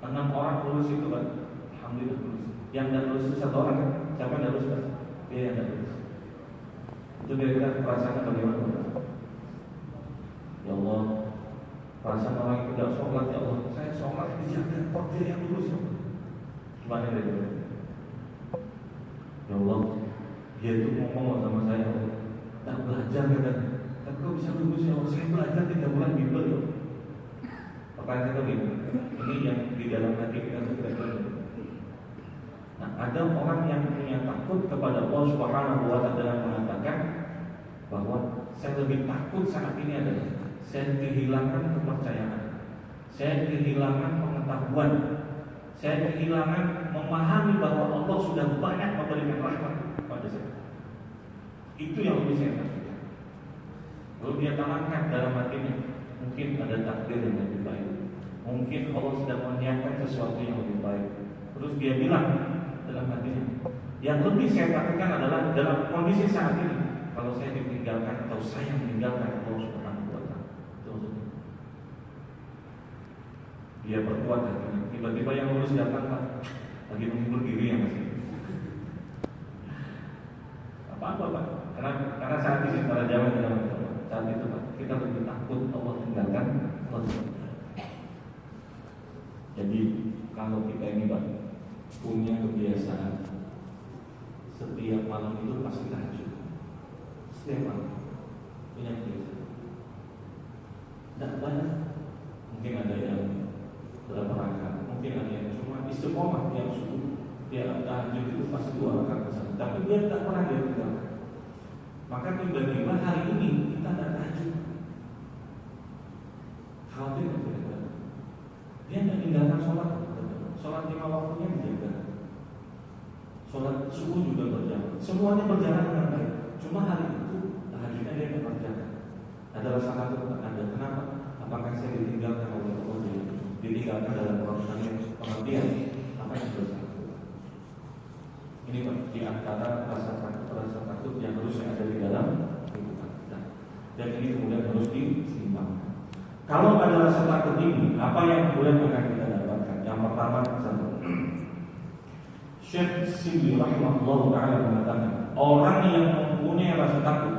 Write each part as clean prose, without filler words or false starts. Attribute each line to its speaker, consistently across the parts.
Speaker 1: 6 orang lulus itu kan, alhamdulillah lulus. Yang tidak lulus itu 1 orang kan? Siapa yang tidak lulus kan? Dia yang tidak lulus. Itu kira-kira perasaannya bagaimana? Ya Allah, perasaan orang yang tidak sholat, ya Allah, saya sholat dijaga, kok dia yang lulus ya Allah? Gimana dia? Ya Allah, dia itu ngomong sama saya, tak belajar katanya, tapi kok bisa lulus ya Allah? Saya belajar 3 bulan Bible ya. Pertanyaan saya begini, ini yang di dalam hati kita itu kira-kira. Nah, ada orang yang punya takut kepada Allah Subhanahu wa Ta'ala mengatakan bahwa saya lebih takut saat ini adalah saya kehilangan kepercayaan, saya kehilangan pengetahuan, saya kehilangan memahami bahwa Allah sudah banyak memberikan rahmat kepada saya. Itu yang lebih saya takutkan. Lalu dia tanamkan dalam hatinya, mungkin ada takdir yang lebih baik, mungkin Allah sedang menyiapkan sesuatu yang lebih baik. Terus dia bilang dalam hatinya, yang lebih saya takutkan adalah dalam kondisi saat ini, kalau saya ditinggalkan atau saya meninggalkan Allah Subhanahu wa Ta'ala. Itu maksudnya. Dia berkuat hatinya. Tiba-tiba yang lulus datang, Pak, lagi menghibur diri ya masih. Apa-apa Pak? Karena saat ini para jamaah dalam saat itu Pak, kita lebih takut Allah tinggalkan Allah. Jadi kalau kita ini Pak punya kebiasaan setiap malam itu pasti tahajud. Setiap malam punya kebiasaan. Tidak banyak. Mungkin ada yang berapa rakaat, mungkin ada yang cuma istiqomah yang subuh, dia tahajud itu pasti 2 rakaat kesana. Tapi dia tidak pernah dia tinggalkan. Maka tiba-tiba hari ini kita tidak tahajud. Khawatir berbeda. Dia tidak tinggalkan sholat. Sholat 5 waktunya dijaga. Sholat subuh juga berjalan. Semuanya berjalan dengan baik. Cuma hari itu tahajudnya dia tidak berjalan. Ada rasa takut ada. Kenapa? Apakah saya ditinggalkan oleh Allah? Ditinggalkan dalam pengertian apa yang harus saya lakukan? Ini di antara rasa takut yang harus ada di dalam kehidupan kita. Dan ini kemudian harus disimpangkan. Kalau ada rasa takut ini, apa yang kemudian akan kita dapatkan? Yang pertama, Syekh Sibli rahimahullah ta'ala mengatakan, orang yang mempunyai rasa takut,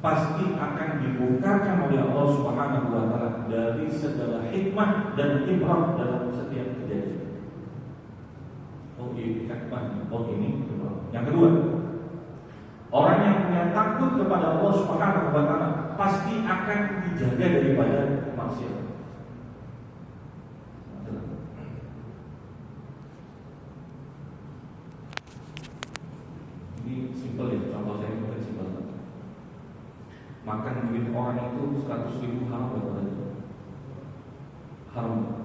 Speaker 1: pasti akan dibukakan oleh Allah Subhanahu wa Ta'ala dari segala hikmah dan ibrah dalam setiap kejadian. Oh ini hikmah, oh ini ibrah. Yang kedua, orang yang punya takut kepada Allah Subhanahu wa Ta'ala pasti akan dijaga daripada maksiat. Ini simpel ya, contoh saya mungkin simpel. Makan duit orang itu 100.000 haram berapa itu? Haram.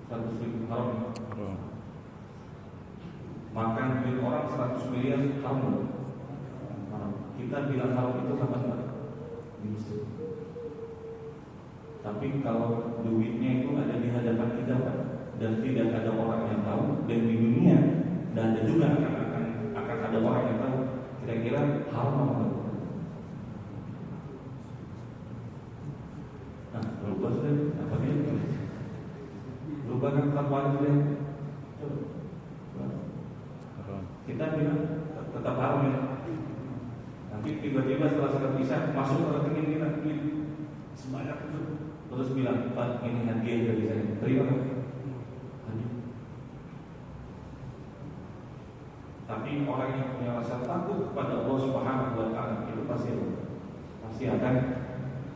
Speaker 1: 100.000 haram. Makan duit orang 100 miliar haram. Haram. Kita bilang haram itu kapan Pak? Di masjid. Tapi kalau duitnya itu ada di hadapan kita Pak, dan tidak ada orang yang tahu, dan di dunia dan ada juga akan ada orang yang tahu, kira-kira haram apa? Lupa sudah, apa dia? Lupa kan fatwa sudah. Kita bilang tetap haram ya. Nanti tiba-tiba setelah sholat isya masuk ke rekening kita sebanyak itu, terus bilang Pak ini hadiah dari saya, terima kasih. Tapi orang yang punya rasa takut kepada Allah Subhanahu wa Ta'ala itu pasti akan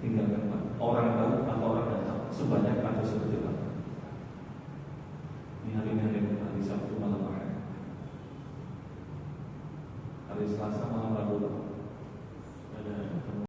Speaker 1: tinggalkan orang tahu atau orang tidak tahu sebanyak atau sekecil apa. Ini hari Sabtu malam Ahad, hari Selasa malam